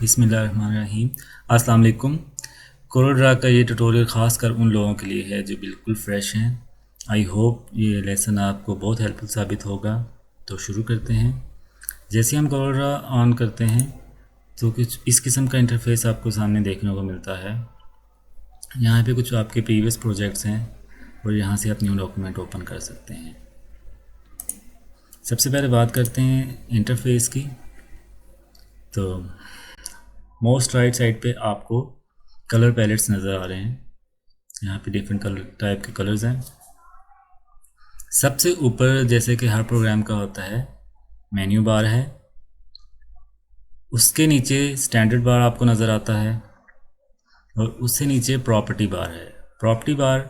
बिस्मिल्लाहिर्रहमानिर्रहीम। अस्सलाम वालेकुम। कोरोड्रा का ये ट्यूटोरियल ख़ास कर उन लोगों के लिए है जो बिल्कुल फ्रेश हैं। आई होप ये लेसन आपको बहुत हेल्पफुल साबित होगा। तो शुरू करते हैं। जैसे हम कोरोड्रा ऑन करते हैं तो कुछ इस किस्म का इंटरफेस आपको सामने देखने को मिलता है। यहाँ पे कुछ आपके प्रीवियस प्रोजेक्ट्स हैं और यहाँ से आप न्यू डॉक्यूमेंट ओपन कर सकते हैं। सबसे पहले बात करते हैं इंटरफेस की। तो मोस्ट राइट साइड पे आपको कलर पैलेट्स नज़र आ रहे हैं। यहाँ पे डिफरेंट कलर टाइप के कलर्स हैं। सबसे ऊपर जैसे कि हर प्रोग्राम का होता है मेन्यू बार है, उसके नीचे स्टैंडर्ड बार आपको नज़र आता है और उससे नीचे प्रॉपर्टी बार है। प्रॉपर्टी बार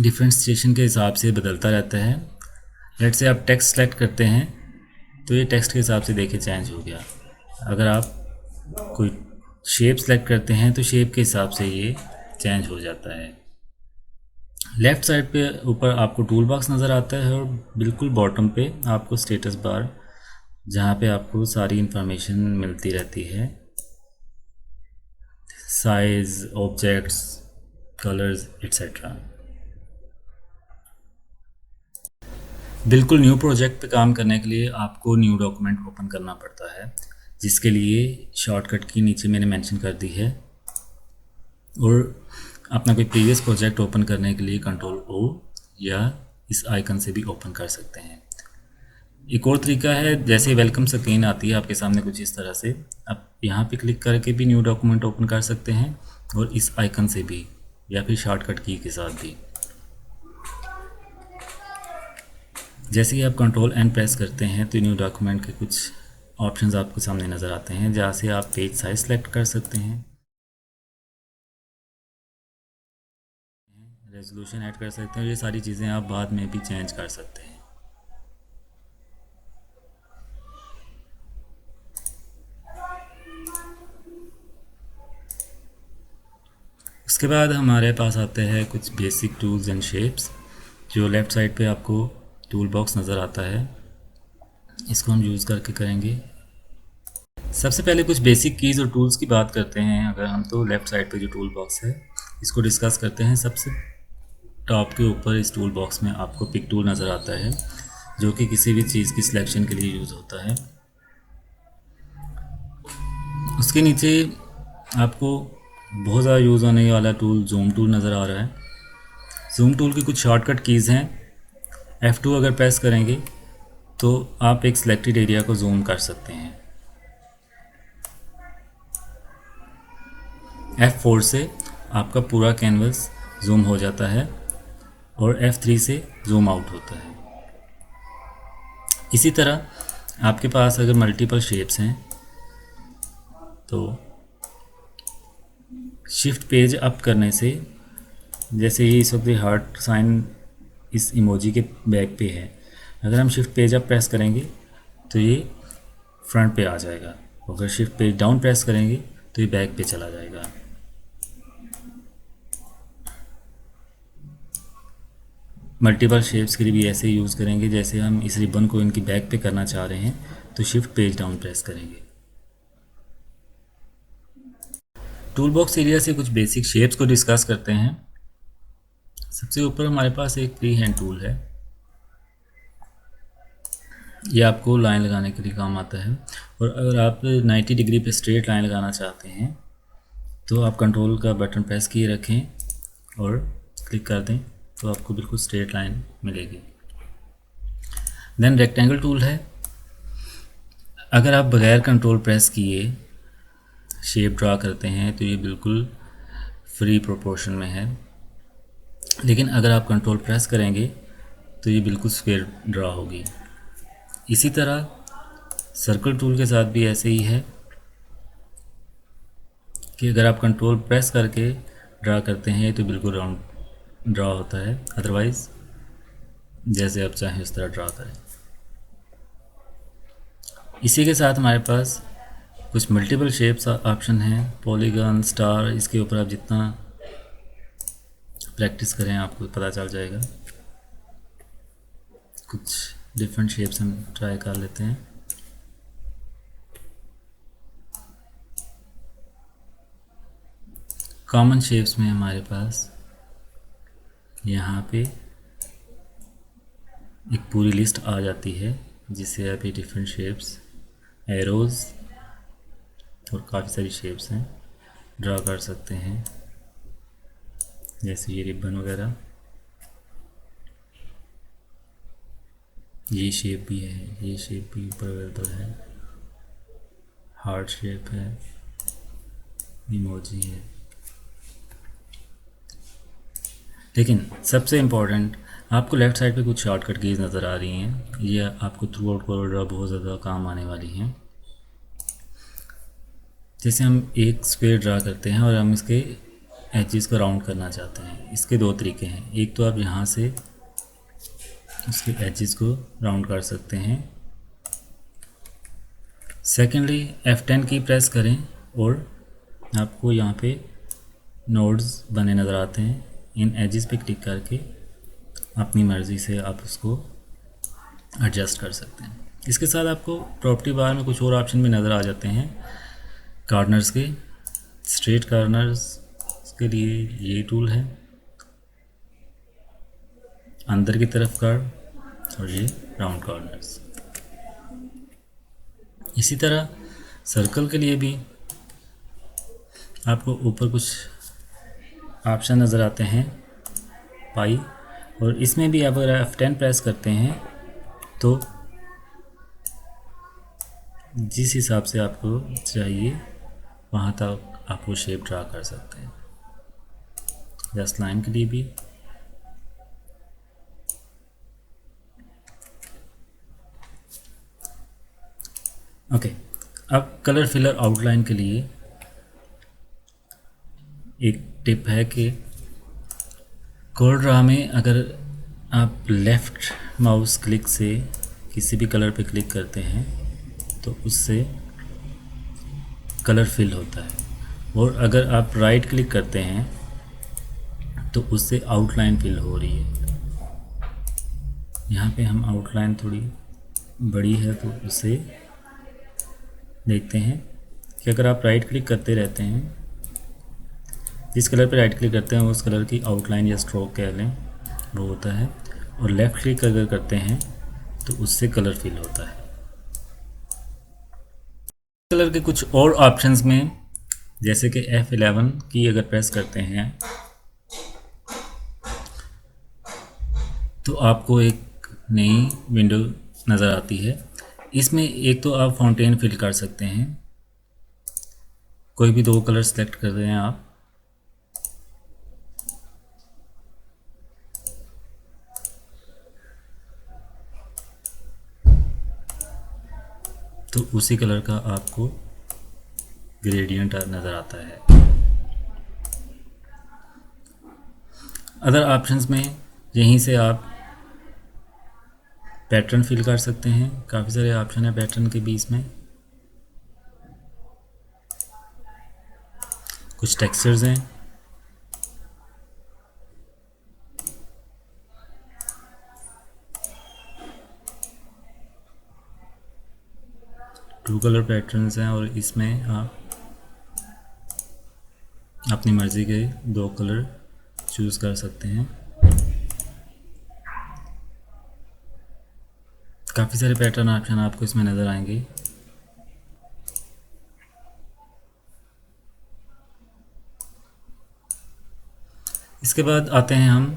डिफरेंट स्टेशन के हिसाब से बदलता रहता है। लेट से आप टेक्स्ट सेलेक्ट करते हैं तो ये टेक्स्ट के हिसाब से देखिए चेंज हो गया। अगर आप कोई शेप सेलेक्ट करते हैं तो शेप के हिसाब से ये चेंज हो जाता है। लेफ़्ट साइड पे ऊपर आपको टूल बॉक्स नज़र आता है और बिल्कुल बॉटम पे आपको स्टेटस बार, जहाँ पे आपको सारी इंफॉर्मेशन मिलती रहती है, साइज़, ऑब्जेक्ट्स, कलर्स एट्सेट्रा। बिल्कुल न्यू प्रोजेक्ट पे काम करने के लिए आपको न्यू डॉक्यूमेंट ओपन करना पड़ता है, जिसके लिए शॉर्टकट की नीचे मैंने मेंशन कर दी है। और अपना कोई प्रीवियस प्रोजेक्ट ओपन करने के लिए कंट्रोल ओ या इस आइकन से भी ओपन कर सकते हैं। एक और तरीका है, जैसे वेलकम स्क्रीन आती है आपके सामने कुछ इस तरह से, आप यहाँ पे क्लिक करके भी न्यू डॉक्यूमेंट ओपन कर सकते हैं और इस आइकन से भी, या फिर शॉर्टकट की के साथ भी। जैसे ही आप कंट्रोल एन प्रेस करते हैं तो न्यू डॉक्यूमेंट के कुछ ऑप्शंस आपको सामने नज़र आते हैं, जहाँ से आप पेज साइज सेलेक्ट कर सकते हैं, रेजोल्यूशन ऐड कर सकते हैं। ये सारी चीज़ें आप बाद में भी चेंज कर सकते हैं। उसके बाद हमारे पास आते हैं कुछ बेसिक टूल्स एंड शेप्स, जो लेफ़्ट साइड पे आपको टूल बॉक्स नज़र आता है। इसको हम यूज़ करके करेंगे। सबसे पहले कुछ बेसिक कीज़ और टूल्स की बात करते हैं। अगर हम तो लेफ़्ट साइड पे जो टूल बॉक्स है इसको डिस्कस करते हैं। सबसे टॉप के ऊपर इस टूल बॉक्स में आपको पिक टूल नज़र आता है, जो कि किसी भी चीज़ की सिलेक्शन के लिए यूज़ होता है। उसके नीचे आपको बहुत ज़्यादा यूज़ होने वाला टूल जूम टूल नज़र आ रहा है। जूम टूल की कुछ शॉर्टकट कीज़ हैं। F2 अगर प्रेस करेंगे तो आप एक सिलेक्टेड एरिया को जूम कर सकते हैं। F4 से आपका पूरा कैनवस जूम हो जाता है और F3 से जूम आउट होता है। इसी तरह आपके पास अगर मल्टीपल शेप्स हैं तो शिफ्ट पेज अप करने से, जैसे ये इस वक्त हार्ट साइन इस इमोजी के बैक पे है, अगर हम शिफ्ट पेज अप प्रेस करेंगे तो ये फ्रंट पे आ जाएगा। अगर शिफ्ट पेज डाउन प्रेस करेंगे तो ये बैक पे चला जाएगा। मल्टीपल शेप्स के लिए भी ऐसे यूज़ करेंगे। जैसे हम इस रिबन को इनकी बैक पे करना चाह रहे हैं तो शिफ्ट पेज डाउन प्रेस करेंगे। टूल बॉक्स एरिया से कुछ बेसिक शेप्स को डिस्कस करते हैं। सबसे ऊपर हमारे पास एक फ्री हैंड टूल है। ये आपको लाइन लगाने के लिए काम आता है। और अगर आप 90 डिग्री पे स्ट्रेट लाइन लगाना चाहते हैं तो आप कंट्रोल का बटन प्रेस किए रखें और क्लिक कर दें तो आपको बिल्कुल स्ट्रेट लाइन मिलेगी। देन रेक्टेंगल टूल है। अगर आप बगैर कंट्रोल प्रेस किए शेप ड्रा करते हैं तो ये बिल्कुल फ्री प्रोपोर्शन में है, लेकिन अगर आप कंट्रोल प्रेस करेंगे तो ये बिल्कुल स्क्वायर ड्रा होगी। इसी तरह सर्कल टूल के साथ भी ऐसे ही है कि अगर आप कंट्रोल प्रेस करके ड्रा करते हैं तो बिल्कुल राउंड ड्रा होता है, अदरवाइज़ जैसे आप चाहें उस तरह ड्रा करें। इसी के साथ हमारे पास कुछ मल्टीपल शेप्स ऑप्शन हैं, पॉलीगन, स्टार। इसके ऊपर आप जितना प्रैक्टिस करें आपको पता चल जाएगा। कुछ डिफरेंट शेप्स हम ट्राई कर लेते हैं। कॉमन शेप्स में हमारे पास यहाँ पे एक पूरी लिस्ट आ जाती है, जिससे आप ये डिफरेंट शेप्स, एरोज़ और काफ़ी सारी शेप्स हैं ड्रा कर सकते हैं, जैसे ये रिबन वगैरह। ये शेप भी है, ये शेप भी ऊपर अवेलेबल है, हार्ट शेप है, इमोजी है। लेकिन सबसे इम्पोर्टेंट, आपको लेफ़्ट साइड पे कुछ शॉर्टकट कीज़ नज़र आ रही हैं, ये आपको थ्रू आउट कोड बहुत ज़्यादा काम आने वाली हैं। जैसे हम एक स्क्वायर ड्रा करते हैं और हम इसके एजेस को राउंड करना चाहते हैं, इसके दो तरीके हैं। एक तो आप यहाँ से उसके एजेस को राउंड कर सकते हैं। सेकेंडली F10 की प्रेस करें और आपको यहाँ पे नोड्स बने नज़र आते हैं। इन एजेस पे क्लिक करके अपनी मर्ज़ी से आप उसको एडजस्ट कर सकते हैं। इसके साथ आपको प्रॉपर्टी बार में कुछ और ऑप्शन भी नज़र आ जाते हैं। कॉर्नर्स के, स्ट्रेट कॉर्नर्स के लिए ये टूल है, अंदर की तरफ कर्व, और ये राउंड कॉर्नर्स। इसी तरह सर्कल के लिए भी आपको ऊपर कुछ ऑप्शन नज़र आते हैं, पाई, और इसमें भी आप अगर F10 प्रेस करते हैं तो जिस हिसाब से आपको चाहिए वहाँ तक आप वो शेप ड्रा कर सकते हैं। जस्ट लाइन के लिए भी ओके। अब कलर फिलर आउटलाइन के लिए एक टिप है कि कोड ड्रा में अगर आप लेफ़्ट माउस क्लिक से किसी भी कलर पे क्लिक करते हैं तो उससे कलर फिल होता है, और अगर आप राइट क्लिक करते हैं तो उससे आउटलाइन फिल हो रही है। यहाँ पे हम आउटलाइन थोड़ी बड़ी है तो उसे देखते हैं कि अगर आप राइट क्लिक करते रहते हैं, जिस कलर पे राइट क्लिक करते हैं उस कलर की आउटलाइन या स्ट्रोक कह लें वो होता है, और लेफ़्ट क्लिक अगर करते हैं तो उससे कलर फिल होता है। कलर के कुछ और ऑप्शंस में, जैसे कि F11 की अगर प्रेस करते हैं तो आपको एक नई विंडो नज़र आती है। इसमें एक तो आप फाउंटेन फिल कर सकते हैं, कोई भी दो कलर सेलेक्ट कर रहे हैं आप, तो उसी कलर का आपको ग्रेडियंट नज़र आता है। अदर ऑप्शंस में यहीं से आप पैटर्न फिल कर सकते हैं, काफ़ी सारे ऑप्शन है पैटर्न के बीच में। कुछ टेक्सचर्स हैं, टू कलर पैटर्न्स हैं, और इसमें आप अपनी मर्ज़ी के दो कलर चूज़ कर सकते हैं। काफ़ी सारे पैटर्न ऑप्शन आपको इसमें नज़र आएंगे। इसके बाद आते हैं हम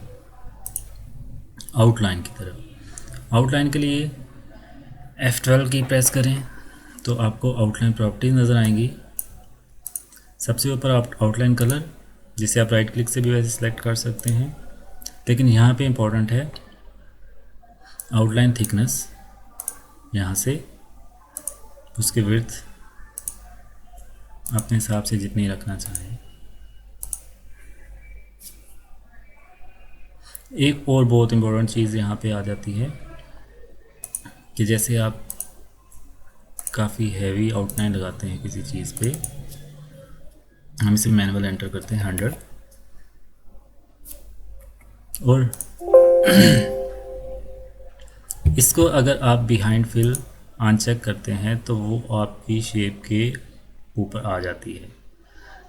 आउटलाइन की तरफ। आउटलाइन के लिए F12 की प्रेस करें तो आपको आउटलाइन प्रॉपर्टीज नज़र आएंगी। सबसे ऊपर आउटलाइन कलर, जिसे आप राइट क्लिक से भी वैसे सिलेक्ट कर सकते हैं, लेकिन यहाँ पे इम्पोर्टेंट है आउटलाइन थिकनेस। यहाँ से उसके विड्थ अपने हिसाब से जितनी रखना चाहें। एक और बहुत इम्पोर्टेंट चीज़ यहाँ पे आ जाती है कि जैसे आप काफ़ी हैवी आउटलाइन लगाते हैं किसी चीज़ पे, हम इसे मैनुअल एंटर करते हैं 100, और इसको अगर आप बिहाइंड फिल अनचेक करते हैं तो वो आपकी शेप के ऊपर आ जाती है।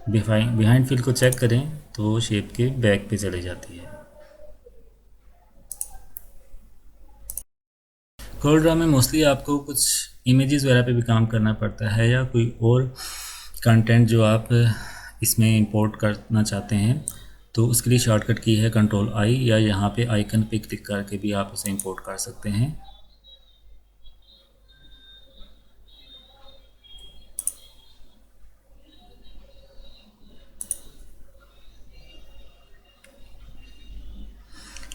बिहाइंड फिल को चेक करें तो शेप के बैक पे चली जाती है। कोर्लड्रॉ में मोस्टली आपको कुछ इमेजेस वगैरह पे भी काम करना पड़ता है या कोई और कंटेंट जो आप इसमें इंपोर्ट करना चाहते हैं, तो उसके लिए शॉर्टकट की है कंट्रोल आई, या यहाँ पे आइकन पे क्लिक करके भी आप उसे इंपोर्ट कर सकते हैं।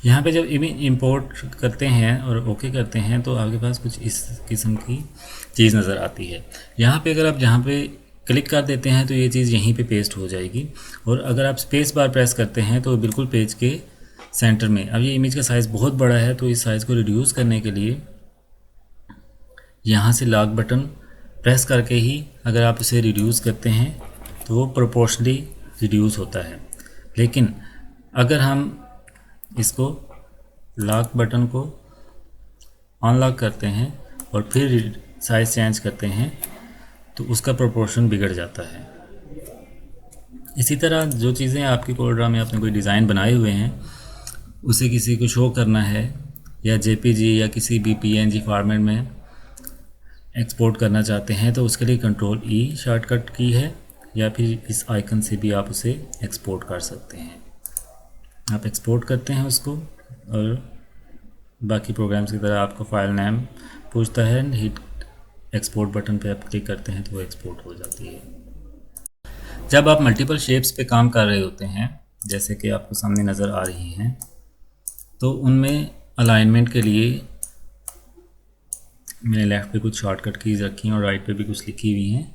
यहाँ पे जब इमेज इंपोर्ट करते हैं और ओके करते हैं तो आपके पास कुछ इस किस्म की चीज़ नज़र आती है। यहाँ पे अगर आप जहाँ पे क्लिक कर देते हैं तो ये चीज़ यहीं पे पेस्ट हो जाएगी, और अगर आप स्पेस बार प्रेस करते हैं तो बिल्कुल पेज के सेंटर में। अब ये इमेज का साइज़ बहुत बड़ा है तो इस साइज़ को रिड्यूस करने के लिए यहाँ से लॉक बटन प्रेस करके ही अगर आप इसे रिड्यूस करते हैं तो वो प्रोपोर्शनली रिड्यूस होता है। लेकिन अगर हम इसको लॉक बटन को अनलॉक करते हैं और फिर साइज़ चेंज करते हैं तो उसका प्रोपोर्शन बिगड़ जाता है। इसी तरह जो चीज़ें आपकी कोर्लड्रॉ में आपने कोई डिज़ाइन बनाए हुए हैं उसे किसी को शो करना है या जेपीजी या किसी भी पीएनजी फॉर्मेट में एक्सपोर्ट करना चाहते हैं तो उसके लिए कंट्रोल ई शॉर्टकट की है, या फिर इस आइकन से भी आप उसे एक्सपोर्ट कर सकते हैं। आप एक्सपोर्ट करते हैं उसको और बाकी प्रोग्राम्स की तरह आपको फाइल नेम पूछता है, हिट एक्सपोर्ट बटन पे आप क्लिक करते हैं तो वो एक्सपोर्ट हो जाती है। जब आप मल्टीपल शेप्स पे काम कर रहे होते हैं जैसे कि आपको सामने नज़र आ रही हैं, तो उनमें अलाइनमेंट के लिए मैंने लेफ़्ट पे कुछ शॉर्टकट कीज़ रखी हैं और राइट पे भी कुछ लिखी हुई हैं।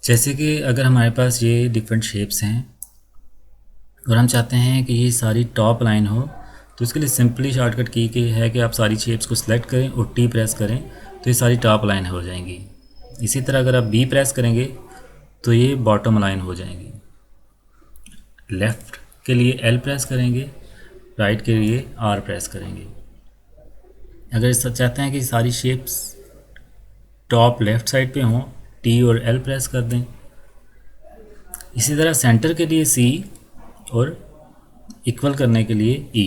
जैसे कि अगर हमारे पास ये डिफरेंट शेप्स हैं और हम चाहते हैं कि ये सारी टॉप लाइन हो, तो इसके लिए सिंपली शॉर्टकट की है कि आप सारी शेप्स को सिलेक्ट करें और टी प्रेस करें तो ये सारी टॉप लाइन हो जाएंगी। इसी तरह अगर आप बी प्रेस करेंगे तो ये बॉटम लाइन हो जाएंगी। लेफ़्ट के लिए एल प्रेस करेंगे, राइट के लिए आर प्रेस करेंगे। अगर इस चाहते हैं कि सारी शेप्स टॉप लेफ़्ट साइड पे हों, टी और एल प्रेस कर दें। इसी तरह सेंटर के लिए सी और इक्वल करने के लिए ई।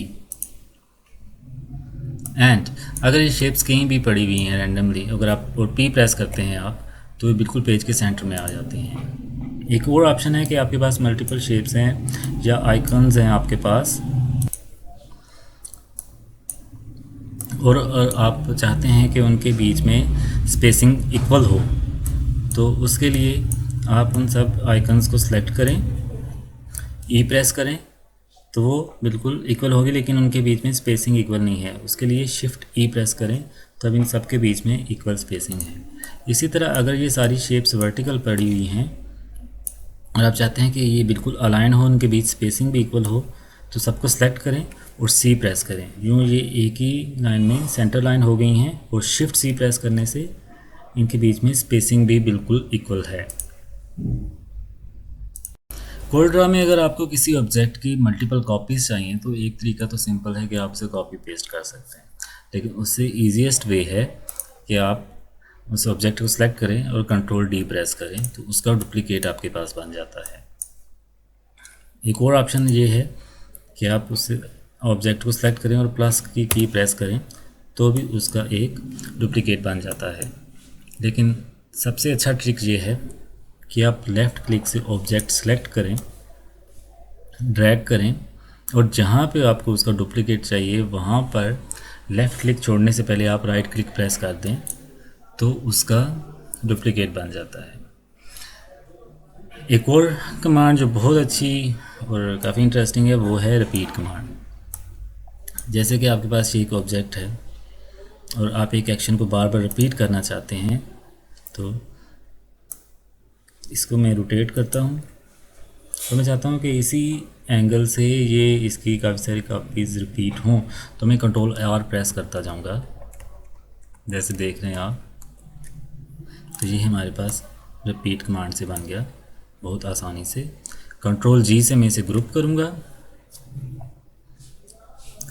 एंड अगर ये शेप्स कहीं भी पड़ी हुई हैं रैंडमली, अगर आप और पी प्रेस करते हैं आप, तो ये बिल्कुल पेज के सेंटर में आ जाती हैं। एक और ऑप्शन है कि आपके पास मल्टीपल शेप्स हैं या आइकन्स हैं आपके पास, और आप चाहते हैं कि उनके बीच में स्पेसिंग इक्वल हो, तो उसके लिए आप उन सब आइकन्स को सिलेक्ट करें, ई प्रेस करें तो वो बिल्कुल इक्वल होगी, लेकिन उनके बीच में स्पेसिंग इक्वल नहीं है। उसके लिए शिफ्ट ई प्रेस करें तब इन सब के बीच में इक्वल स्पेसिंग है। इसी तरह अगर ये सारी शेप्स वर्टिकल पड़ी हुई हैं और आप चाहते हैं कि ये बिल्कुल अलाइन हो, उनके बीच स्पेसिंग भी इक्वल हो, तो सबको सेलेक्ट करें और सी प्रेस करें। यूँ ये एक ही लाइन में सेंटर लाइन हो गई हैं, और शिफ्ट सी प्रेस करने से इनके बीच में स्पेसिंग भी बिल्कुल इक्वल है। कोर्लड्रॉ में अगर आपको किसी ऑब्जेक्ट की मल्टीपल कॉपीज़ चाहिए तो एक तरीका तो सिंपल है कि आप उसे कॉपी पेस्ट कर सकते हैं, लेकिन उससे ईजीएस्ट वे है कि आप उस ऑब्जेक्ट को सिलेक्ट करें और कंट्रोल डी प्रेस करें तो उसका डुप्लीकेट आपके पास बन जाता है। एक और ऑप्शन ये है कि आप उस ऑब्जेक्ट को सिलेक्ट करें और प्लस की की प्रेस करें तो भी उसका एक डुप्लीकेट बन जाता है। लेकिन सबसे अच्छा ट्रिक ये है कि आप लेफ़्ट क्लिक से ऑब्जेक्ट सेलेक्ट करें, ड्रैग करें, और जहाँ पे आपको उसका डुप्लीकेट चाहिए वहाँ पर लेफ़्ट क्लिक छोड़ने से पहले आप राइट क्लिक प्रेस कर दें तो उसका डुप्लीकेट बन जाता है। एक और कमांड जो बहुत अच्छी और काफ़ी इंटरेस्टिंग है वो है रिपीट कमांड। जैसे कि आपके पास ये एक ऑब्जेक्ट है और आप एक एक्शन को बार बार रिपीट करना चाहते हैं, तो इसको मैं रोटेट करता हूँ, तो मैं चाहता हूँ कि इसी एंगल से ये इसकी काफ़ी सारी कॉपीज़ रिपीट हों, तो मैं कंट्रोल आर प्रेस करता जाऊँगा। जैसे देख रहे हैं आप, तो ये हमारे पास रिपीट कमांड से बन गया बहुत आसानी से। कंट्रोल जी से मैं इसे ग्रुप करूँगा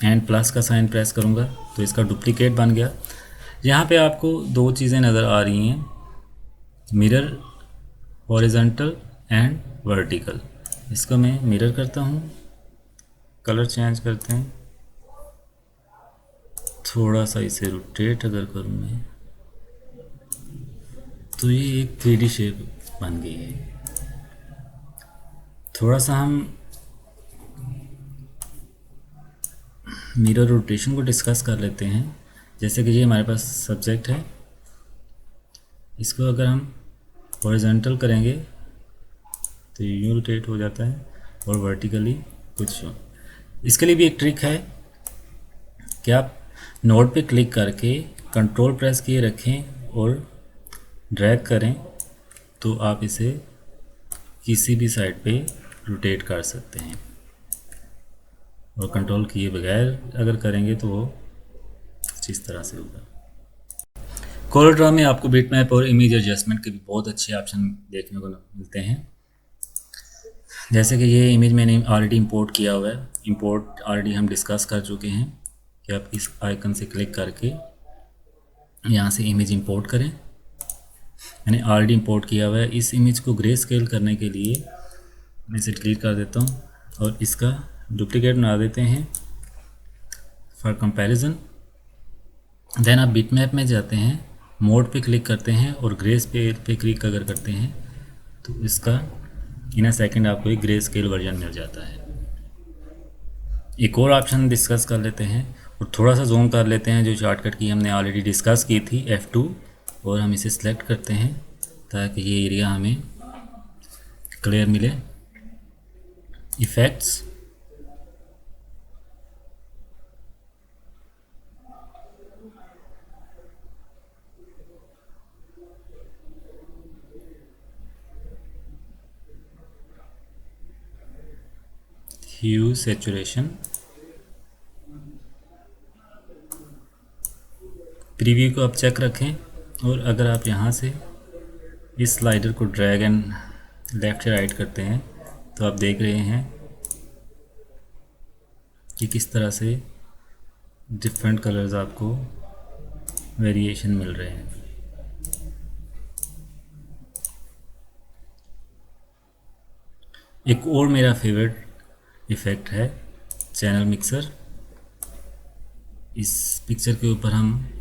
एंड प्लस का साइन प्रेस करूँगा तो इसका डुप्लीकेट बन गया। यहाँ पे आपको दो चीज़ें नज़र आ रही हैं, मिरर हॉरिजॉन्टल एंड वर्टिकल। इसको मैं मिरर करता हूँ, कलर चेंज करते हैं, थोड़ा सा इसे रोटेट अगर करूँ मैं तो ये एक 3D शेप बन गई है। थोड़ा सा हम मिरर रोटेशन को डिस्कस कर लेते हैं। जैसे कि ये हमारे पास सब्जेक्ट है, इसको अगर हम हॉरिजॉन्टल करेंगे तो यूँ रोटेट हो जाता है और वर्टिकली कुछ। इसके लिए भी एक ट्रिक है कि आप नोड पे क्लिक करके कंट्रोल प्रेस किए रखें और ड्रैग करें तो आप इसे किसी भी साइड पे रोटेट कर सकते हैं, और कंट्रोल किए बगैर अगर करेंगे तो वो इस तरह से होगा। कोलोरेड्रॉ में आपको बिटमैप और इमेज एडजस्टमेंट के भी बहुत अच्छे ऑप्शन देखने को मिलते हैं। जैसे कि ये इमेज मैंने ऑलरेडी इंपोर्ट किया हुआ है। इंपोर्ट ऑलरेडी हम डिस्कस कर चुके हैं कि आप इस आइकन से क्लिक करके यहाँ से इमेज इंपोर्ट करें। मैंने ऑलरेडी इंपोर्ट किया हुआ है। इस इमेज को ग्रे स्केल करने के लिए मैं इसे डिलीट कर देता हूँ और इसका डुप्लीकेट बना देते हैं फॉर कंपैरिजन। देन आप बिटमैप में जाते हैं, मोड पे क्लिक करते हैं और ग्रे स्केल पे क्लिक अगर करते हैं तो इसका इन अ सेकेंड आपको एक ग्रे स्केल वर्जन मिल जाता है। एक और ऑप्शन डिस्कस कर लेते हैं और थोड़ा सा जूम कर लेते हैं। जो शॉर्टकट की हमने ऑलरेडी डिस्कस की थी F2, और हम इसे सिलेक्ट करते हैं ताकि ये एरिया हमें क्लियर मिले। इफ़ेक्ट्स, ह्यू, सैचुरेशन, प्रीव्यू को आप चेक रखें। और अगर आप यहाँ से इस स्लाइडर को ड्रैग एंड लेफ़्ट से राइट करते हैं तो आप देख रहे हैं कि किस तरह से डिफरेंट कलर्स आपको वेरिएशन मिल रहे हैं। एक और मेरा फेवरेट इफ़ेक्ट है चैनल मिक्सर। इस पिक्चर के ऊपर हम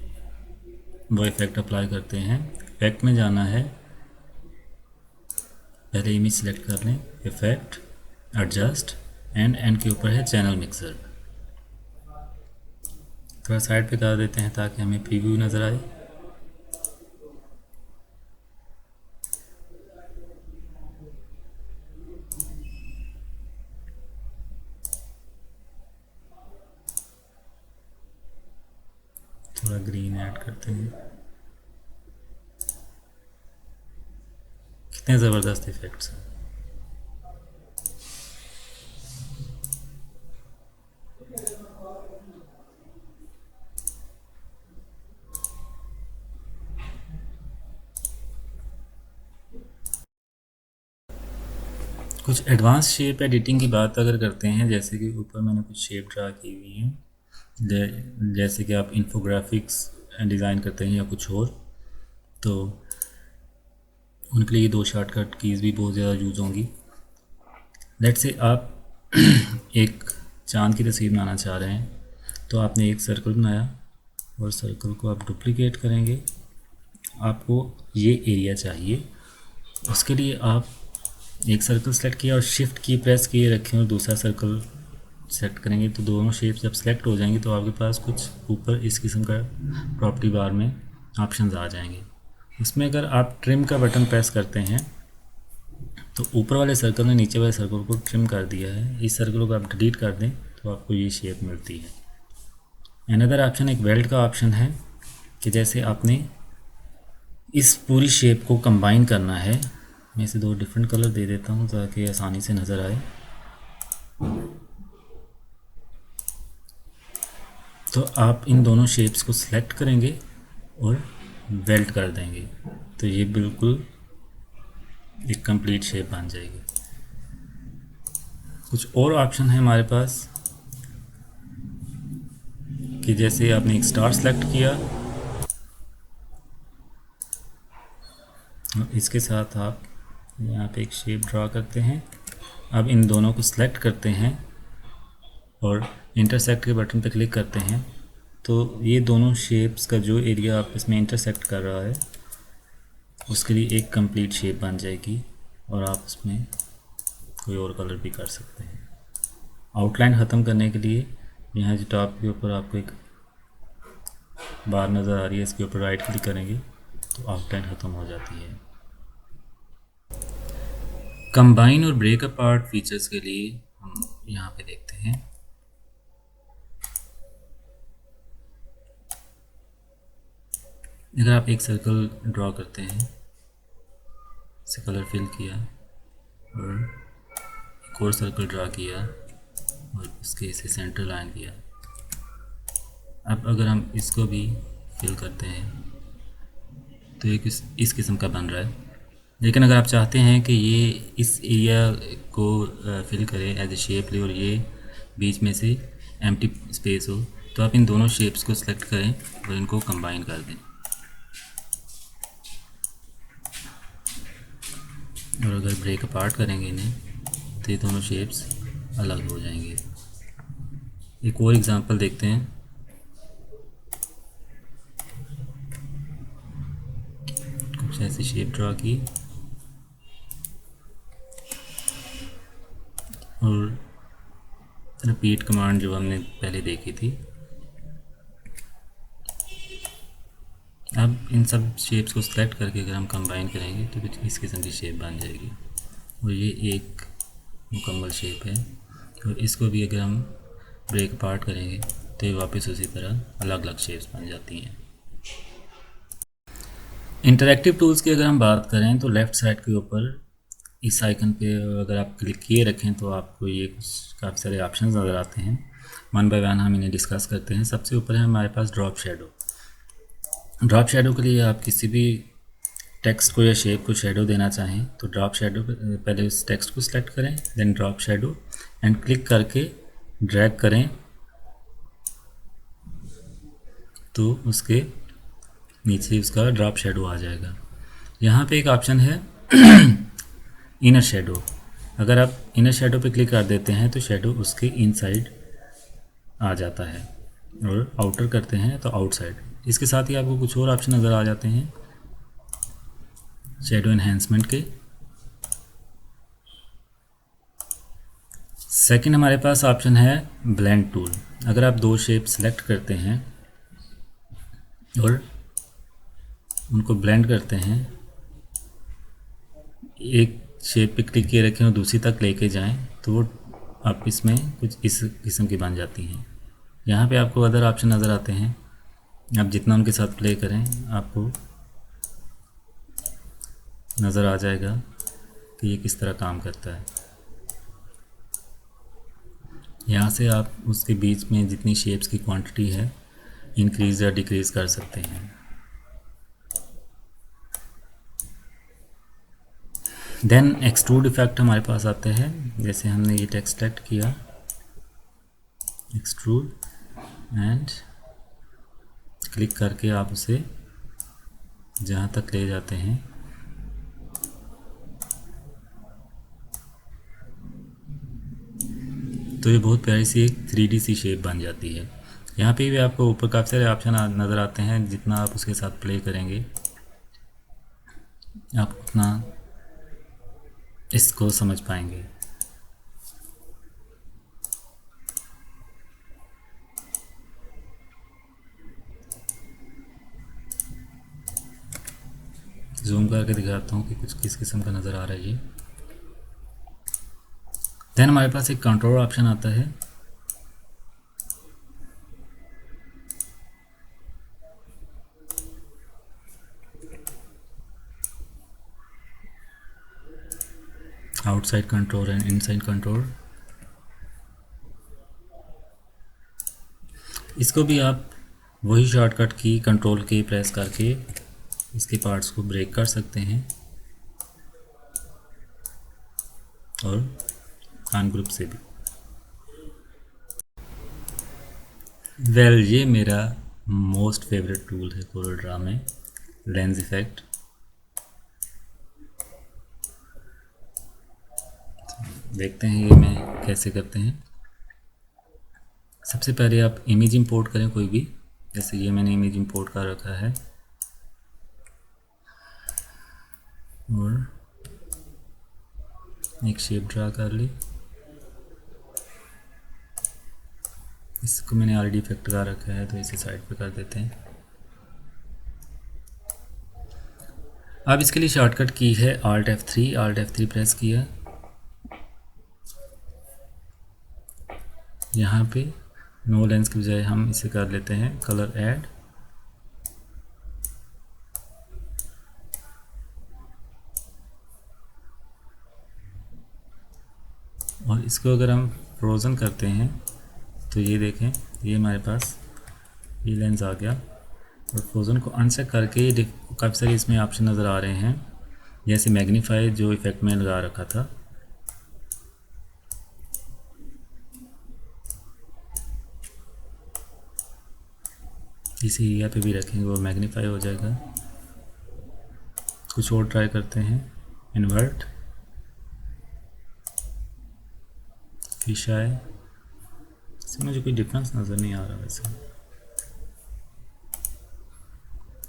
वो इफ़ेक्ट अप्लाई करते हैं। इफेक्ट में जाना है, पहले इमेज सेलेक्ट कर लें, इफ़ेक्ट, एडजस्ट एंड के ऊपर है चैनल मिक्सर। थोड़ा साइड पे कर देते हैं ताकि हमें प्रीव्यू नज़र आए। थोड़ा ग्रीन ऐड करते हैं। कितने ज़बरदस्त इफ़ेक्ट्स हैं। कुछ एडवांस शेप एडिटिंग की बात अगर करते हैं, जैसे कि ऊपर मैंने कुछ शेप ड्रा की हुई हैं, जैसे कि आप इन्फोग्राफिक्स डिज़ाइन करते हैं या कुछ और, तो उनके लिए ये दो शॉर्टकट कीज़ भी बहुत ज़्यादा यूज़ होंगी। लेट्स से आप एक चांद की तस्वीर बनाना चाह रहे हैं, तो आपने एक सर्कल बनाया और सर्कल को आप डुप्लीकेट करेंगे। आपको ये एरिया चाहिए, उसके लिए आप एक सर्कल सेलेक्ट किया और शिफ्ट की प्रेस किए रखें और दूसरा सर्कल सेलेक्ट करेंगे तो दोनों शेप जब सेलेक्ट हो जाएंगे तो आपके पास कुछ ऊपर इस किस्म का प्रॉपर्टी बार में ऑप्शंस आ जाएंगे। उसमें अगर आप ट्रिम का बटन प्रेस करते हैं तो ऊपर वाले सर्कल ने नीचे वाले सर्कल को ट्रिम कर दिया है। इस सर्कल को आप डिलीट कर दें तो आपको ये शेप मिलती है। अनदर ऑप्शन एक वेल्ड का ऑप्शन है कि जैसे आपने इस पूरी शेप को कंबाइन करना है। मैं इसे दो डिफरेंट कलर दे देता हूँ ताकि आसानी से नज़र आए। तो आप इन दोनों शेप्स को सिलेक्ट करेंगे और वेल्ड कर देंगे तो ये बिल्कुल एक कंप्लीट शेप बन जाएगी। कुछ और ऑप्शन है हमारे पास कि जैसे आपने एक स्टार सेलेक्ट किया और इसके साथ आप यहाँ पे एक शेप ड्रा करते हैं। अब इन दोनों को सिलेक्ट करते हैं और इंटरसेक्ट के बटन पर क्लिक करते हैं, तो ये दोनों शेप्स का जो एरिया आप इसमें इंटरसेक्ट कर रहा है उसके लिए एक कंप्लीट शेप बन जाएगी और आप उसमें कोई और कलर भी कर सकते हैं। आउटलाइन ख़त्म करने के लिए यहाँ जो टॉप के ऊपर आपको एक बार नज़र आ रही है, इसके ऊपर राइट क्लिक करेंगे तो आउटलाइन ख़त्म हो जाती है। कंबाइन और ब्रेक अपार्ट फीचर्स के लिए हम यहाँ पे देखते हैं। अगर आप एक सर्कल ड्रॉ करते हैं, इसे कलर फिल किया और एक और सर्कल ड्रा किया और इसके इसे सेंटर लाइन दिया, अब अगर हम इसको भी फिल करते हैं तो ये इस किस्म का बन रहा है। लेकिन अगर आप चाहते हैं कि ये इस एरिया को फिल करे एज ए शेप ले और ये बीच में से एम्प्टी स्पेस हो, तो आप इन दोनों शेप्स को सिलेक्ट करें और इनको कंबाइन कर दें। और अगर ब्रेक अपार्ट करेंगे इन्हें तो ये दोनों शेप्स अलग हो जाएंगे। एक और एग्जांपल देखते हैं। कुछ ऐसी शेप ड्रा की और रिपीट कमांड जो हमने पहले देखी थी, अब इन सब शेप्स को सिलेक्ट करके अगर हम कंबाइन करेंगे तो कुछ इस किस्म की शेप बन जाएगी और ये एक मुकम्मल शेप है। और इसको भी अगर हम ब्रेक अपार्ट करेंगे तो ये वापस उसी तरह अलग अलग शेप्स बन जाती हैं। इंटरैक्टिव टूल्स की अगर हम बात करें तो लेफ़्ट साइड के ऊपर इस आइकन पे अगर आप क्लिक किए रखें तो आपको ये कुछ काफ़ी सारे ऑप्शंस नज़र आते हैं। वन बाय वन हम इन्हें डिस्कस करते हैं। सबसे ऊपर है हमारे पास ड्रॉप शेडो। ड्रॉप शेडो के लिए आप किसी भी टेक्स्ट को या शेप को शेडो देना चाहें तो ड्रॉप शेडो पहले उस टेक्स्ट को सिलेक्ट करें, then drop shadow and click करके ड्रैग करें तो उसके नीचे उसका ड्रॉप शेडो आ जाएगा। यहाँ पे एक ऑप्शन है इनर शेडो। अगर आप इनर शेडो पे क्लिक कर देते हैं तो शेडो उसके इनसाइड आ जाता है और आउटर करते हैं तो आउटसाइड। इसके साथ ही आपको कुछ और ऑप्शन नज़र आ जाते हैं शेडो एनहेंसमेंट के। सेकंड हमारे पास ऑप्शन है ब्लेंड टूल। अगर आप दो शेप सेलेक्ट करते हैं और उनको ब्लेंड करते हैं, एक शेप पे क्लिक किए रखें और दूसरी तक लेके जाएं तो वो आप इसमें कुछ इस किस्म की बन जाती हैं। यहाँ पे आपको अदर ऑप्शन नज़र आते हैं, आप जितना उनके साथ प्ले करें आपको नज़र आ जाएगा कि ये किस तरह काम करता है। यहाँ से आप उसके बीच में जितनी शेप्स की क्वांटिटी है इंक्रीज़ या डिक्रीज़ कर सकते हैं। देन एक्सट्रूड इफेक्ट हमारे पास आते हैं। जैसे हमने ये टेक्स्ट सेलेक्ट किया, एक्सट्रूड एंड क्लिक करके आप उसे जहाँ तक ले जाते हैं तो ये बहुत प्यारी सी एक 3D सी शेप बन जाती है। यहाँ पे भी आपको ऊपर काफ़ी सारे ऑप्शन नज़र आते हैं, जितना आप उसके साथ प्ले करेंगे आप उतना इसको समझ पाएंगे। जूम करके दिखाता हूँ कि कुछ किस किस्म का नज़र आ रहा है ये। देन हमारे पास एक कंट्रोल ऑप्शन आता है। Outside control and inside control. इसको भी आप वही शॉर्टकट की कंट्रोल की प्रेस करके इसके पार्ट्स को ब्रेक कर सकते हैं और अनग्रुप से भी। ये मेरा मोस्ट फेवरेट टूल है कोरल ड्रा में, लेंस इफेक्ट। देखते हैं ये मैं कैसे करते हैं। सबसे पहले आप इमेज इंपोर्ट करें कोई भी, जैसे ये मैंने इमेज इंपोर्ट कर रखा है और एक शेप ड्रा कर ली। इसको मैंने ऑलरेडी इफेक्ट लगा रखा है तो इसे साइड पे कर देते हैं। अब इसके लिए शॉर्टकट की है Alt F3 प्रेस किया। यहाँ पे नो लेंस की बजाय हम इसे कर लेते हैं कलर ऐड, और इसको अगर हम फ्रोज़न करते हैं तो ये देखें, ये हमारे पास ये लेंस आ गया। और फ्रोज़न को अनचेक करके काफ़ी सारे इसमें ऑप्शन नज़र आ रहे हैं, जैसे मैग्नीफाई जो इफ़ेक्ट में लगा रखा था। इसी एरिया पे भी रखेंगे वो मैग्नीफाई हो जाएगा। कुछ और ट्राई करते हैं, इन्वर्ट, फिश आई। इसमें मुझे कोई डिफरेंस नज़र नहीं आ रहा वैसे।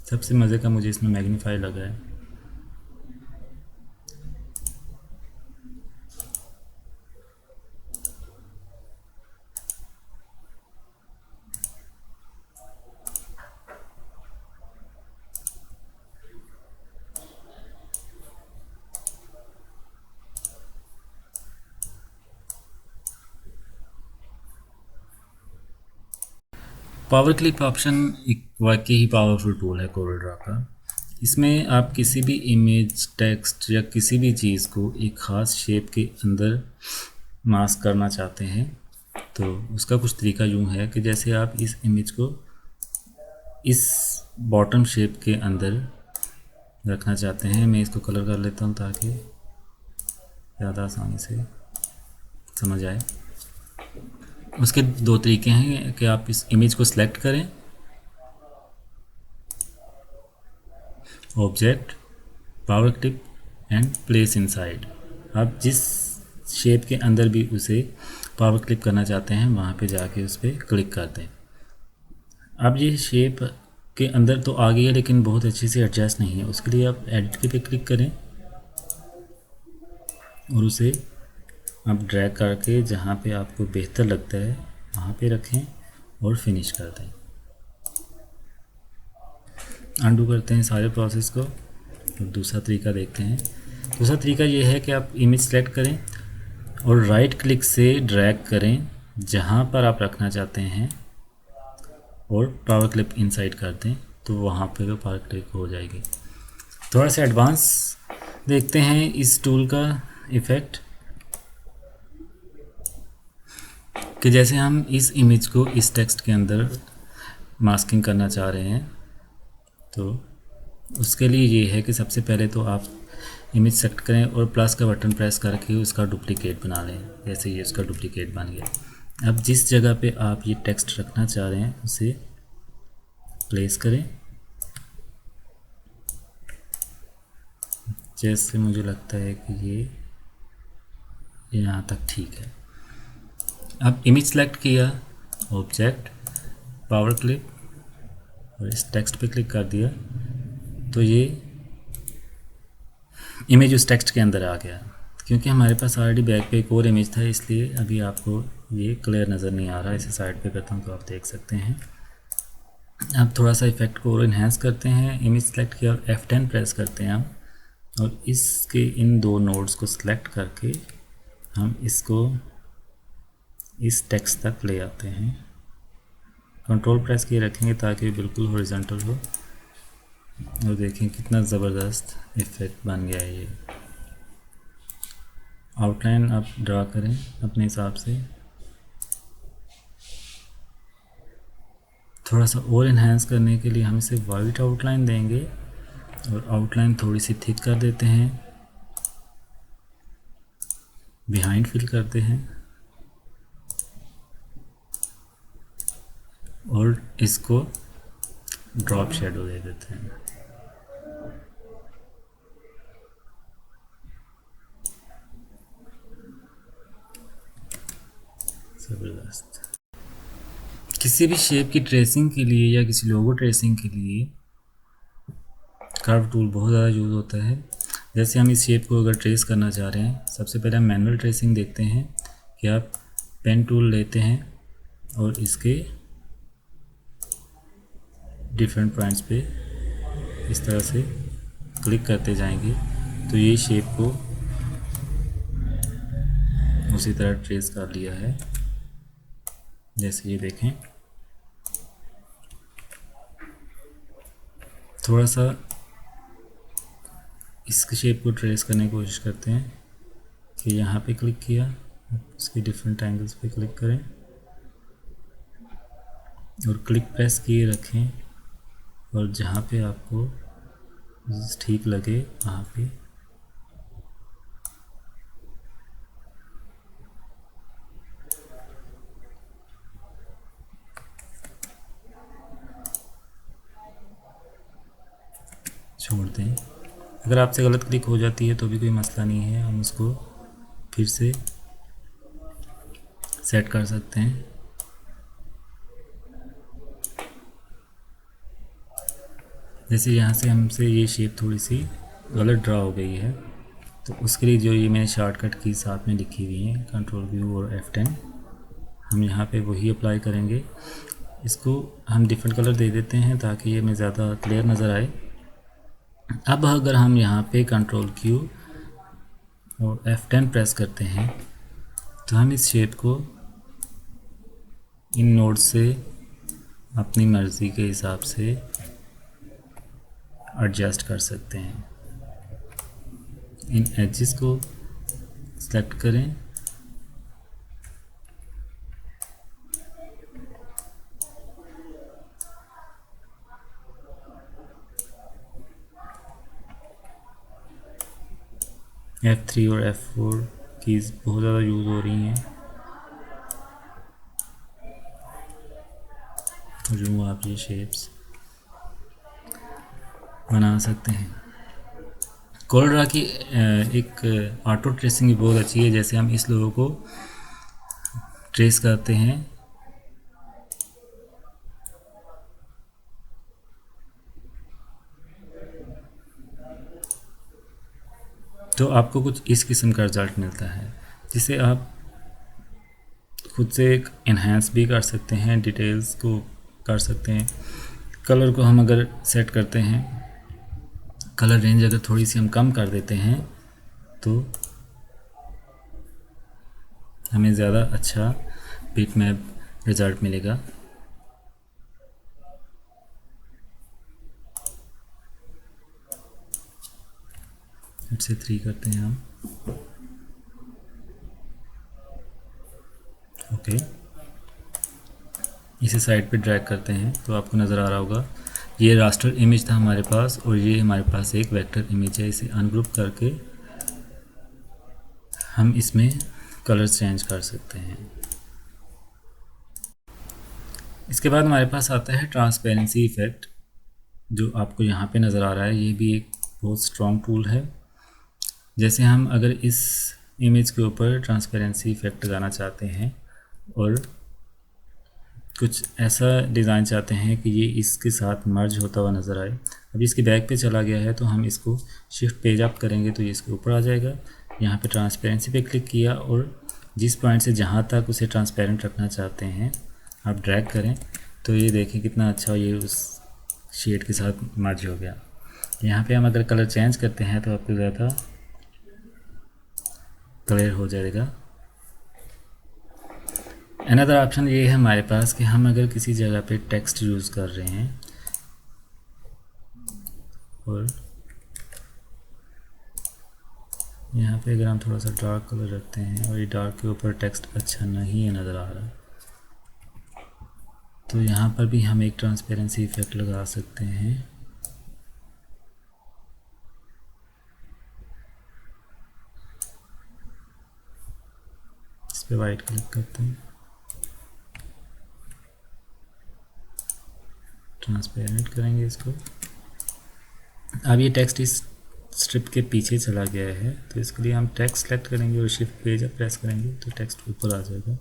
सबसे मज़े का मुझे इसमें मैग्नीफाई लगा है। पावर क्लिप ऑप्शन एक वाकई ही पावरफुल टूल है कोरल का। इसमें आप किसी भी इमेज, टेक्स्ट या किसी भी चीज़ को एक ख़ास शेप के अंदर मास्क करना चाहते हैं तो उसका कुछ तरीका यूँ है कि जैसे आप इस इमेज को इस बॉटम शेप के अंदर रखना चाहते हैं। मैं इसको कलर कर लेता हूँ ताकि ज़्यादा आसानी से समझ आए। उसके दो तरीके हैं कि आप इस इमेज को सिलेक्ट करें, object, power clip and place inside. आप जिस शेप के अंदर भी उसे पावर क्लिप करना चाहते हैं वहाँ पे जाके उस पर क्लिक कर दें। अब ये शेप के अंदर तो आ गई है लेकिन बहुत अच्छे से एडजस्ट नहीं है, उसके लिए आप एडिट के पे क्लिक करें और उसे आप ड्रैग करके जहाँ पे आपको बेहतर लगता है वहाँ पे रखें और फिनिश कर दें। अंडू करते हैं सारे प्रोसेस को और दूसरा तरीका देखते हैं। दूसरा तरीका ये है कि आप इमेज सेलेक्ट करें और राइट क्लिक से ड्रैग करें जहाँ पर आप रखना चाहते हैं और पावर क्लिप इनसाइड कर दें तो वहाँ पे वो पावर क्लिप हो जाएगी। थोड़ा सा एडवांस देखते हैं इस टूल का इफ़ेक्ट कि जैसे हम इस इमेज को इस टेक्स्ट के अंदर मास्किंग करना चाह रहे हैं तो उसके लिए ये है कि सबसे पहले तो आप इमेज सेलेक्ट करें और प्लस का बटन प्रेस करके उसका डुप्लीकेट बना लें। जैसे ये उसका डुप्लीकेट बन गया। अब जिस जगह पे आप ये टेक्स्ट रखना चाह रहे हैं उसे प्लेस करें। जैसे मुझे लगता है कि ये यहाँ तक ठीक है। अब इमेज सेलेक्ट किया, ऑब्जेक्ट, पावर क्लिप और इस टेक्स्ट पे क्लिक कर दिया तो ये इमेज उस टेक्स्ट के अंदर आ गया। क्योंकि हमारे पास ऑलरेडी बैक पे एक और इमेज था इसलिए अभी आपको ये क्लियर नज़र नहीं आ रहा। इसे साइड पे करता हूँ तो आप देख सकते हैं। अब थोड़ा सा इफेक्ट को और इन्हेंस करते हैं। इमेज सेलेक्ट किया और F10 प्रेस करते हैं हम और इसके इन दो नोड्स को सिलेक्ट करके हम इसको इस टेक्स्ट तक ले आते हैं। कंट्रोल प्रेस किए रखेंगे ताकि बिल्कुल हॉरिजॉन्टल हो और देखें कितना ज़बरदस्त इफ़ेक्ट बन गया है। ये आउटलाइन आप ड्रा करें अपने हिसाब से। थोड़ा सा और इन्हेंस करने के लिए हम इसे वाइट आउटलाइन देंगे और आउटलाइन थोड़ी सी थिक कर देते हैं, बिहाइंड फिल करते हैं और इसको ड्रॉप शेडो दे देते हैं। ज़बरदस्त। किसी भी शेप की ट्रेसिंग के लिए या किसी लोगो ट्रेसिंग के लिए कर्व टूल बहुत ज़्यादा यूज़ होता है। जैसे हम इस शेप को अगर ट्रेस करना चाह रहे हैं, सबसे पहले हम मैनुअल ट्रेसिंग देखते हैं कि आप पेन टूल लेते हैं और इसके डिफरेंट पॉइंट्स पे इस तरह से क्लिक करते जाएंगे तो ये शेप को उसी तरह ट्रेस कर लिया है। जैसे ये देखें, थोड़ा सा इस शेप को ट्रेस करने की कोशिश करते हैं कि यहाँ पे क्लिक किया, इसके डिफरेंट एंगल्स पे क्लिक करें और क्लिक प्रेस किए रखें और जहाँ पे आपको ठीक लगे वहाँ पे छोड़ दें। अगर आपसे गलत क्लिक हो जाती है तो भी कोई मसला नहीं है, हम उसको फिर से सेट कर सकते हैं। जैसे यहाँ से हमसे ये शेप थोड़ी सी गलत ड्रा हो गई है, तो उसके लिए जो ये मैंने शॉर्टकट की साथ में लिखी हुई है कंट्रोल व्यू और F10, हम यहाँ पे वही अप्लाई करेंगे। इसको हम डिफरेंट कलर दे देते हैं ताकि ये हमें ज़्यादा क्लियर नज़र आए। अब अगर हम यहाँ पे कंट्रोल Q और F10 प्रेस करते हैं तो हम इस शेप को इन नोड से अपनी मर्ज़ी के हिसाब से एडजस्ट कर सकते हैं। इन एजेस को सेलेक्ट करें, F3 और F4 कीज़ बहुत ज़्यादा यूज़ हो रही हैं, जो आप ये शेप्स बना सकते हैं। कोलड्रा की एक ऑटो ट्रेसिंग भी बहुत अच्छी है। जैसे हम इस लोगो को ट्रेस करते हैं तो आपको कुछ इस किस्म का रिज़ल्ट मिलता है, जिसे आप खुद से एक इन्हांस भी कर सकते हैं, डिटेल्स को कर सकते हैं। कलर को हम अगर सेट करते हैं, कलर रेंज अगर थोड़ी सी हम कम कर देते हैं तो हमें ज़्यादा अच्छा बिट मैप रिज़ल्ट मिलेगा। से 3 करते हैं हम, ओके। इसे साइड पे ड्रैग करते हैं तो आपको नज़र आ रहा होगा ये रास्टर इमेज था हमारे पास और ये हमारे पास एक वेक्टर इमेज है। इसे अनग्रुप करके हम इसमें कलर्स चेंज कर सकते हैं। इसके बाद हमारे पास आता है ट्रांसपेरेंसी इफ़ेक्ट, जो आपको यहाँ पे नज़र आ रहा है। ये भी एक बहुत स्ट्रॉन्ग टूल है। जैसे हम अगर इस इमेज के ऊपर ट्रांसपेरेंसी इफ़ेक्ट लगाना चाहते हैं और कुछ ऐसा डिज़ाइन चाहते हैं कि ये इसके साथ मर्ज होता हुआ नज़र आए। अभी इसके बैक पे चला गया है तो हम इसको शिफ्ट पेज अप करेंगे तो ये इसके ऊपर आ जाएगा। यहाँ पे ट्रांसपेरेंसी पे क्लिक किया और जिस पॉइंट से जहाँ तक उसे ट्रांसपेरेंट रखना चाहते हैं आप ड्रैग करें तो ये देखें कितना अच्छा ये उस शेड के साथ मर्ज हो गया। यहाँ पे हम अगर कलर चेंज करते हैं तो आपको ज़्यादा क्लियर हो जाएगा। अनदर ऑप्शन ये है हमारे पास कि हम अगर किसी जगह पे टेक्स्ट यूज़ कर रहे हैं और यहाँ पे अगर हम थोड़ा सा डार्क कलर रखते हैं और ये डार्क के ऊपर टेक्स्ट अच्छा नहीं है नज़र आ रहा, तो यहाँ पर भी हम एक ट्रांसपेरेंसी इफ़ेक्ट लगा सकते हैं। इस पे वाइट क्लिक करते हैं, ट्रांसपेरेंट करेंगे इसको। अब ये टेक्स्ट इस स्ट्रिप के पीछे चला गया है तो इसके लिए हम टेक्स्ट सेलेक्ट करेंगे और शिफ्ट पेज अप प्रेस करेंगे तो टेक्स्ट ऊपर आ जाएगा।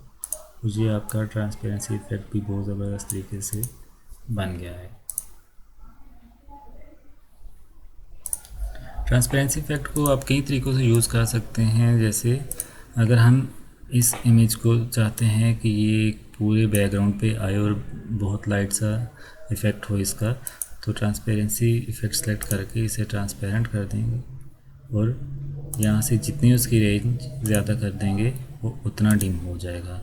और ये आपका ट्रांसपेरेंसी इफेक्ट भी बहुत ज़बरदस्त तरीके से बन गया है। ट्रांसपेरेंसी इफेक्ट को आप कई तरीक़ों से यूज़ कर सकते हैं। जैसे अगर हम इस इमेज को चाहते हैं कि ये पूरे बैकग्राउंड पे आए और बहुत लाइट सा इफ़ेक्ट हो इसका, तो ट्रांसपेरेंसी इफ़ेक्ट सेलेक्ट करके इसे ट्रांसपेरेंट कर देंगे और यहाँ से जितनी उसकी रेंज ज़्यादा कर देंगे वो उतना डिम हो जाएगा।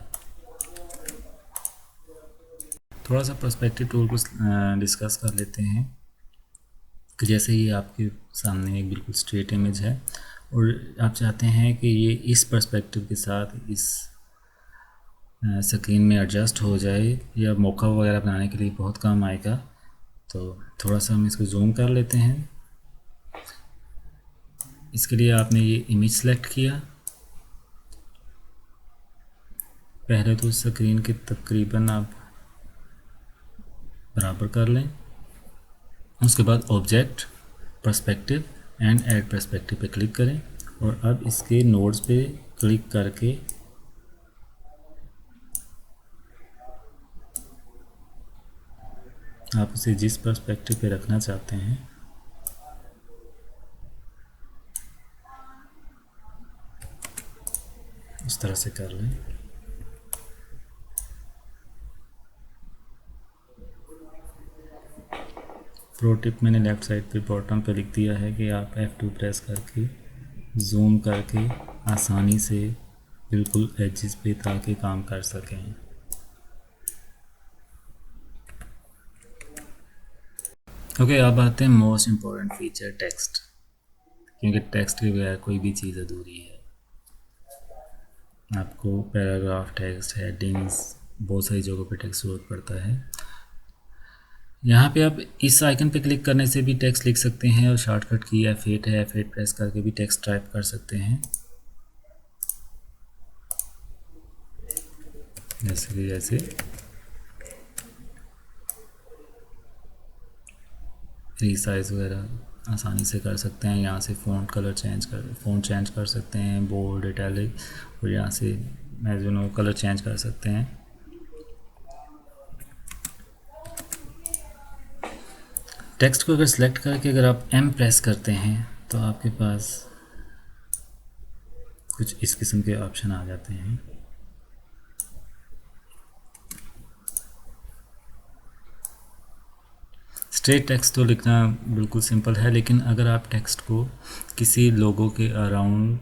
थोड़ा सा पर्सपेक्टिव टूल को डिस्कस कर लेते हैं कि जैसे ये आपके सामने एक बिल्कुल स्ट्रेट इमेज है और आप चाहते हैं कि ये इस पर्सपेक्टिव के साथ इस स्क्रीन में एडजस्ट हो जाए या मौका वगैरह बनाने के लिए बहुत काम आएगा। तो थोड़ा सा हम इसको जूम कर लेते हैं। इसके लिए आपने ये इमेज सेलेक्ट किया, पहले तो स्क्रीन के तकरीबन आप बराबर कर लें। उसके बाद object, perspective and add perspective पे क्लिक करें और अब इसके नोड्स पे क्लिक करके आप उसे जिस पर्सपेक्टिव पे रखना चाहते हैं उस तरह से कर लें। प्रो टिप मैंने लेफ़्ट साइड पे बॉटम पे लिख दिया है कि आप F2 प्रेस करके जूम करके आसानी से बिल्कुल एजेस पे ताकि काम कर सकें। ओके, अब आते हैं मोस्ट इम्पोर्टेंट फीचर टेक्स्ट, क्योंकि टेक्स्ट के बगैर कोई भी चीज़ अधूरी है। आपको पैराग्राफ टेक्स्ट, हेडिंग्स, बहुत सारी जगहों पे टेक्स्ट ज़रूरत पड़ता है। यहाँ पे आप इस आइकन पे क्लिक करने से भी टेक्स्ट लिख सकते हैं और शॉर्टकट की F8 है, F8 प्रेस करके भी टेक्स्ट टाइप कर सकते हैं। जैसे रीसाइज वगैरह आसानी से कर सकते हैं। यहाँ से फ़ॉन्ट कलर फ़ॉन्ट चेंज कर सकते हैं, बोल्ड, इटैलिक, और यहाँ से मैजिनो कलर चेंज कर सकते हैं। टेक्स्ट को अगर सिलेक्ट करके अगर आप M प्रेस करते हैं तो आपके पास कुछ इस किस्म के ऑप्शन आ जाते हैं। स्ट्रेट टेक्स्ट तो लिखना बिल्कुल सिंपल है, लेकिन अगर आप टेक्स्ट को किसी लोगो के अराउंड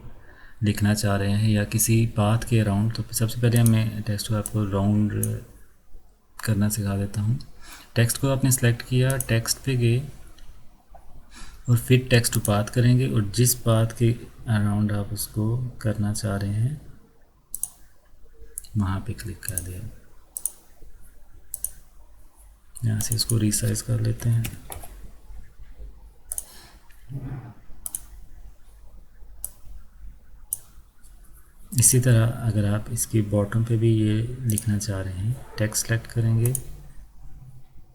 लिखना चाह रहे हैं या किसी बात के अराउंड, तो सबसे पहले मैं टेक्स्ट को आपको राउंड करना सिखा देता हूँ। टेक्स्ट को आपने सेलेक्ट किया, टेक्स्ट पे गए और फिर टेक्स्ट टू पाथ करेंगे और जिस पाथ के अराउंड आप उसको करना चाह रहे हैं वहाँ पे क्लिक कर दिया। यहाँ से इसको रीसाइज कर लेते हैं। इसी तरह अगर आप इसकी बॉटम पे भी ये लिखना चाह रहे हैं, टेक्स्ट सेलेक्ट करेंगे,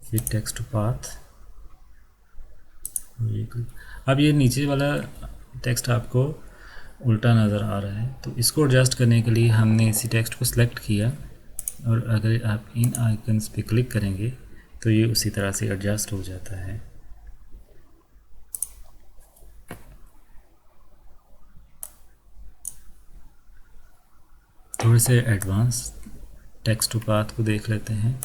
फिर टेक्स्ट टू पाथ। अब ये नीचे वाला टेक्स्ट आपको उल्टा नज़र आ रहा है, तो इसको एडजस्ट करने के लिए हमने इसी टेक्स्ट को सिलेक्ट किया और अगर आप इन आइकन्स पे क्लिक करेंगे तो ये उसी तरह से एडजस्ट हो जाता है। थोड़े से एडवांस टेक्स्ट टू पाथ को देख लेते हैं।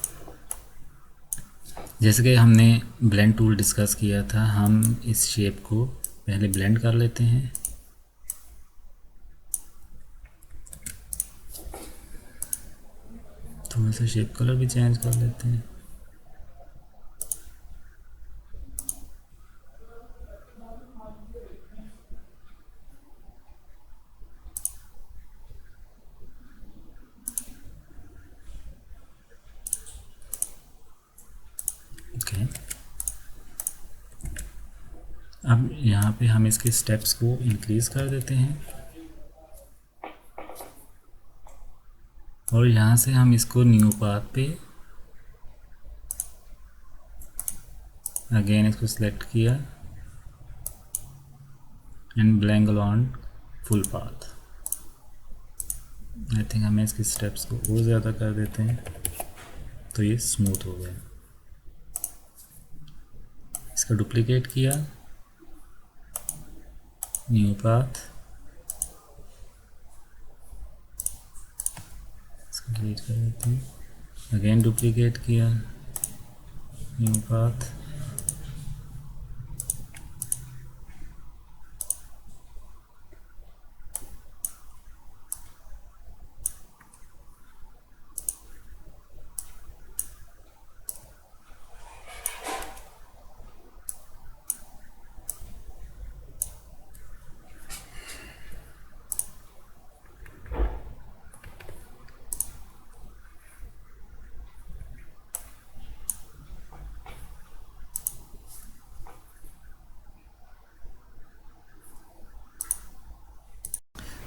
जैसे कि हमने ब्लेंड टूल डिस्कस किया था, हम इस शेप को पहले ब्लेंड कर लेते हैं। थोड़ा सा शेप कलर भी चेंज कर लेते हैं। ओके, अब यहाँ पे हम इसके स्टेप्स को इंक्रीज़ कर देते हैं और यहाँ से हम इसको न्यू पाथ पे अगेन इसको सिलेक्ट किया and blank on full path. I think हमें इसके स्टेप्स को और ज़्यादा कर देते हैं तो ये स्मूथ हो गया। इसका डुप्लीकेट किया, न्यू पाथ, इसको डिलीट कर देते हैं, अगेन डुप्लीकेट किया, न्यू पाथ,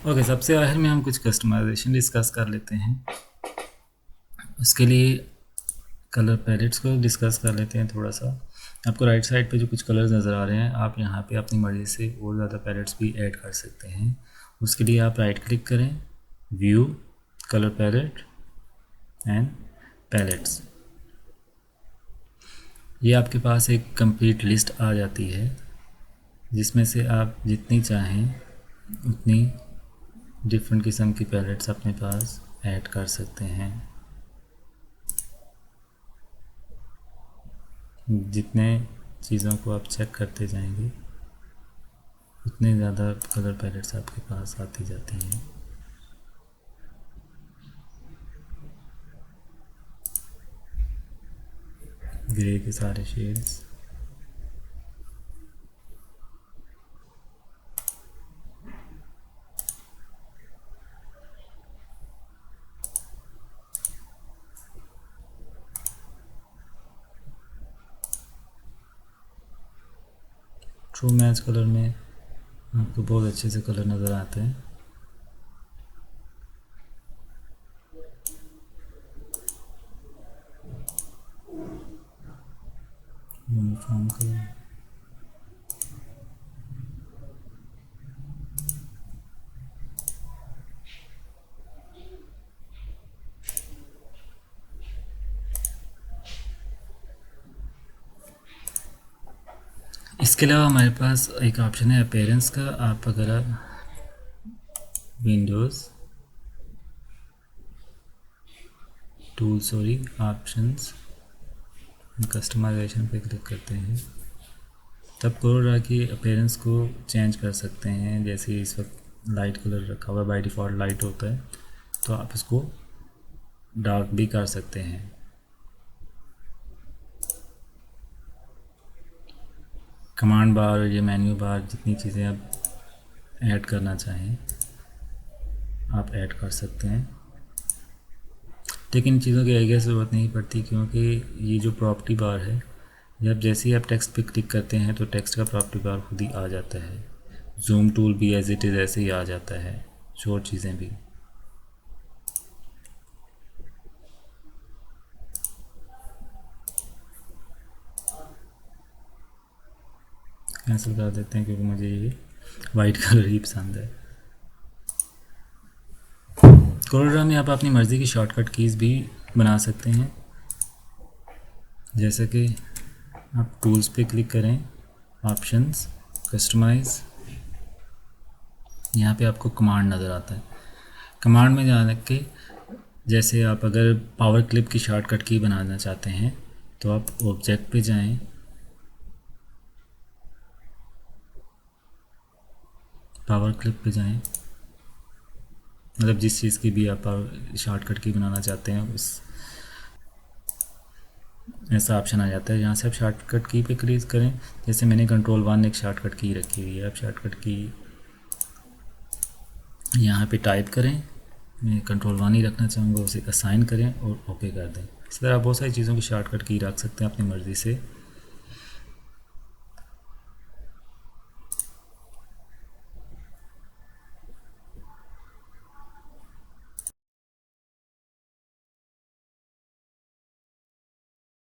ओके। सबसे आखिर में हम कुछ कस्टमाइजेशन डिस्कस कर लेते हैं। उसके लिए कलर पैलेट्स को डिस्कस कर लेते हैं थोड़ा सा। आपको राइट साइड पे जो कुछ कलर्स नज़र आ रहे हैं, आप यहाँ पे अपनी मर्ज़ी से और ज़्यादा पैलेट्स भी ऐड कर सकते हैं। उसके लिए आप राइट क्लिक करें, view, colour palette and palettes. ये आपके पास एक कंप्लीट लिस्ट आ जाती है जिसमें से आप जितनी चाहें उतनी डिफरेंट किस्म की पैलेट्स अपने पास ऐड कर सकते हैं। जितने चीज़ों को आप चेक करते जाएंगे उतने ज़्यादा कलर पैलेट्स आपके पास आती जाती हैं। ग्रे के सारे शेड्स, ट्रू मैच कलर में आपको बहुत अच्छे से कलर नज़र आते हैं। यूनिफॉर्म कलर, इसके अलावा हमारे पास एक ऑप्शन है अपीयरेंस का। आप अगर विंडोज़ टूल ऑप्शंस कस्टमाइजेशन पे क्लिक करते हैं तब कोरोरा की अपीयरेंस को चेंज कर सकते हैं। जैसे इस वक्त लाइट कलर रखा हुआ है, बाय डिफ़ॉल्ट लाइट होता है, तो आप इसको डार्क भी कर सकते हैं। कमांड बार, ये मेन्यू बार, जितनी चीज़ें आप ऐड करना चाहें आप ऐड कर सकते हैं। लेकिन इन चीज़ों की आइडिया ज़रूरत नहीं पड़ती क्योंकि ये जो प्रॉपर्टी बार है, जब जैसे ही आप टेक्स्ट पे क्लिक करते हैं तो टेक्स्ट का प्रॉपर्टी बार खुद ही आ जाता है। जूम टूल भी एज इट इज़ ऐसे ही आ जाता है, शॉर्ट चीज़ें भी। कैंसिल कर देते हैं क्योंकि मुझे ये वाइट कलर ही पसंद है। कोरोरा में आप अपनी मर्ज़ी की शॉर्टकट कीज़ भी बना सकते हैं। जैसे कि आप टूल्स पे क्लिक करें, ऑप्शंस, कस्टमाइज़, यहाँ पे आपको कमांड नज़र आता है। कमांड में जाने के जैसे आप अगर पावर क्लिप की शॉर्टकट की बनाना चाहते हैं तो आप ऑब्जेक्ट पे जाएं, पावर क्लिप पे जाएं, मतलब जिस चीज़ की भी आप शॉर्टकट की बनाना चाहते हैं उस ऐसा ऑप्शन आ जाता है। यहाँ से आप शॉर्टकट की पे क्लिक करें। जैसे मैंने कंट्रोल 1 एक शॉर्टकट की रखी हुई है, आप शॉर्टकट की यहाँ पे टाइप करें। मैं कंट्रोल 1 ही रखना चाहूँगा, उसे असाइन करें और ओके कर दें। इस तरह आप बहुत सारी चीज़ों की शॉर्टकट की रख सकते हैं अपनी मर्ज़ी से।